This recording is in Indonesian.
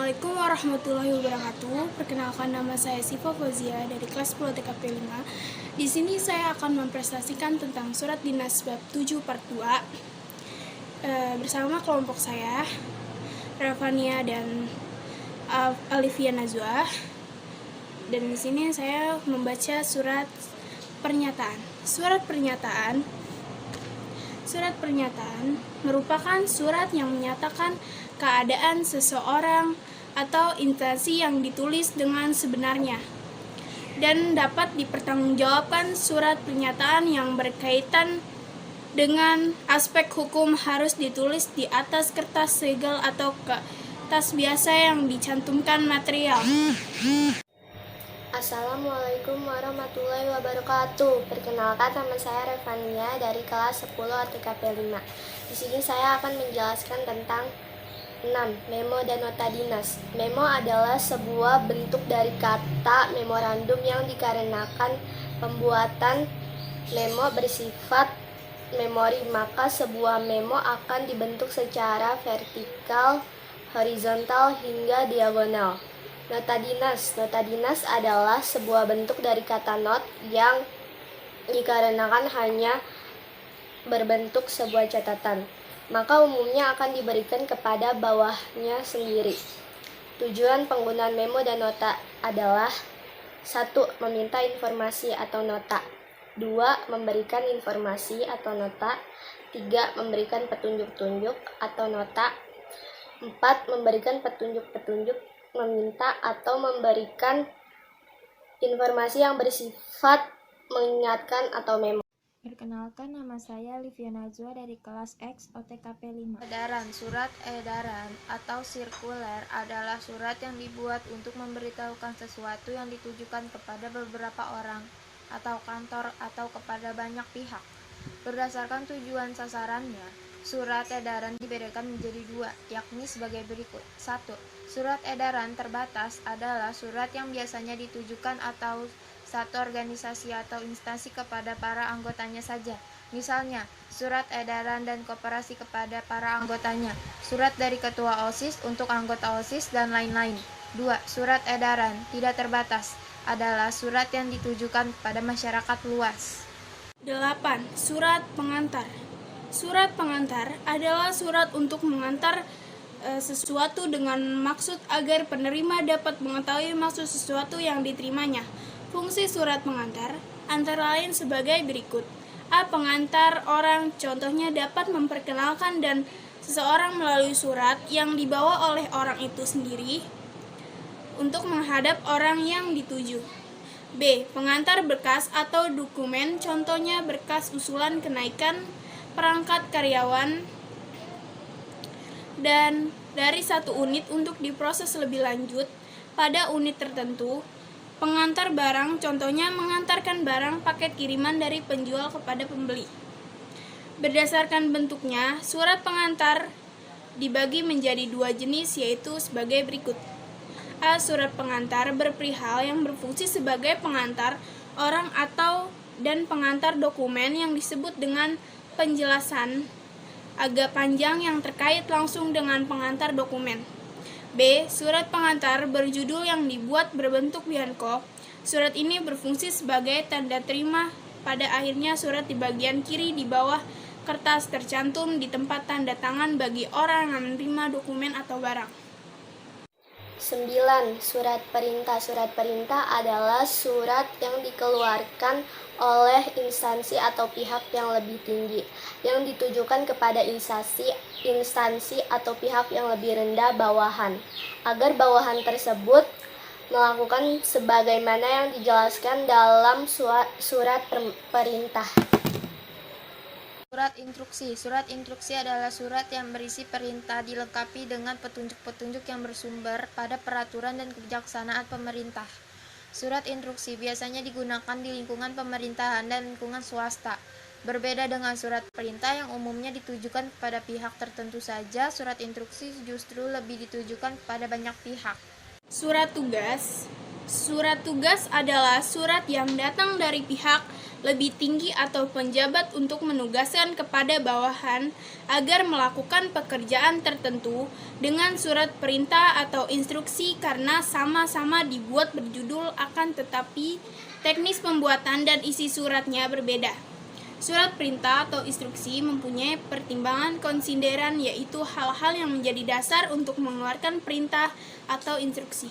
Assalamualaikum warahmatullahi wabarakatuh. Perkenalkan, nama saya Siva Fauzia dari kelas 10 TKP 5. Di sini saya akan mempresentasikan tentang surat dinas bab 7 part 2 bersama kelompok saya, Ravania dan Alifia Nazwa. Dan di sini saya membaca surat pernyataan. Surat pernyataan merupakan surat yang menyatakan keadaan seseorang atau instansi yang ditulis dengan sebenarnya dan dapat dipertanggungjawabkan. Surat pernyataan yang berkaitan dengan aspek hukum harus ditulis di atas kertas segel atau kertas biasa yang dicantumkan material. Assalamualaikum warahmatullahi wabarakatuh. Perkenalkan, nama saya Revania dari kelas 10 TKP 5. Di sini saya akan menjelaskan tentang 6. Memo dan nota dinas. Memo adalah sebuah bentuk dari kata memorandum yang dikarenakan pembuatan memo bersifat memori, maka sebuah memo akan dibentuk secara vertikal, horizontal, hingga diagonal. Nota dinas adalah sebuah bentuk dari kata not yang dikarenakan hanya berbentuk sebuah catatan, maka umumnya akan diberikan kepada bawahnya sendiri. Tujuan penggunaan memo dan nota adalah 1. Meminta informasi atau nota, 2. Memberikan informasi atau nota, 3. Memberikan petunjuk-petunjuk atau nota, 4. Memberikan petunjuk-petunjuk, meminta atau memberikan informasi yang bersifat mengingatkan atau memo. Perkenalkan, nama saya Alifia Nazwa dari kelas X OTKP 5. Surat edaran atau sirkuler adalah surat yang dibuat untuk memberitahukan sesuatu yang ditujukan kepada beberapa orang atau kantor atau kepada banyak pihak. Berdasarkan tujuan sasarannya, surat edaran dibedakan menjadi 2, yakni sebagai berikut. 1. Surat edaran terbatas adalah surat yang biasanya ditujukan atau satu organisasi atau instansi kepada para anggotanya saja. Misalnya, surat edaran dan koperasi kepada para anggotanya, surat dari ketua OSIS untuk anggota OSIS, dan lain-lain. 2. Surat edaran tidak terbatas adalah surat yang ditujukan kepada masyarakat luas. 8. Surat pengantar. Surat pengantar adalah surat untuk mengantar sesuatu dengan maksud agar penerima dapat mengetahui maksud sesuatu yang diterimanya. Fungsi surat pengantar antara lain sebagai berikut. A. Pengantar orang, contohnya dapat memperkenalkan dan seseorang melalui surat yang dibawa oleh orang itu sendiri untuk menghadap orang yang dituju. B. Pengantar berkas atau dokumen, contohnya berkas usulan kenaikan perangkat karyawan dan dari satu unit untuk diproses lebih lanjut pada unit tertentu. Pengantar barang, contohnya mengantarkan barang paket kiriman dari penjual kepada pembeli. Berdasarkan bentuknya, surat pengantar dibagi menjadi 2 jenis, yaitu sebagai berikut. A. Surat pengantar berperihal yang berfungsi sebagai pengantar orang atau dan pengantar dokumen yang disebut dengan penjelasan agak panjang yang terkait langsung dengan pengantar dokumen. B. Surat pengantar berjudul yang dibuat berbentuk bianco. Surat ini berfungsi sebagai tanda terima pada akhirnya surat di bagian kiri di bawah kertas tercantum di tempat tanda tangan bagi orang yang menerima dokumen atau barang. 9. Surat perintah. Surat perintah adalah surat yang dikeluarkan oleh instansi atau pihak yang lebih tinggi, yang ditujukan kepada instansi atau pihak yang lebih rendah bawahan, agar bawahan tersebut melakukan sebagaimana yang dijelaskan dalam surat perintah. Surat instruksi. Surat instruksi adalah surat yang berisi perintah dilengkapi dengan petunjuk-petunjuk yang bersumber pada peraturan dan kebijaksanaan pemerintah. Surat instruksi biasanya digunakan di lingkungan pemerintahan dan lingkungan swasta. Berbeda dengan surat perintah yang umumnya ditujukan kepada pihak tertentu saja, surat instruksi justru lebih ditujukan kepada banyak pihak. Surat tugas. Surat tugas adalah surat yang datang dari pihak lebih tinggi atau penjabat untuk menugaskan kepada bawahan agar melakukan pekerjaan tertentu dengan surat perintah atau instruksi karena sama-sama dibuat berjudul akan tetapi teknis pembuatan dan isi suratnya berbeda. Surat perintah atau instruksi mempunyai pertimbangan konsideran yaitu hal-hal yang menjadi dasar untuk mengeluarkan perintah atau instruksi.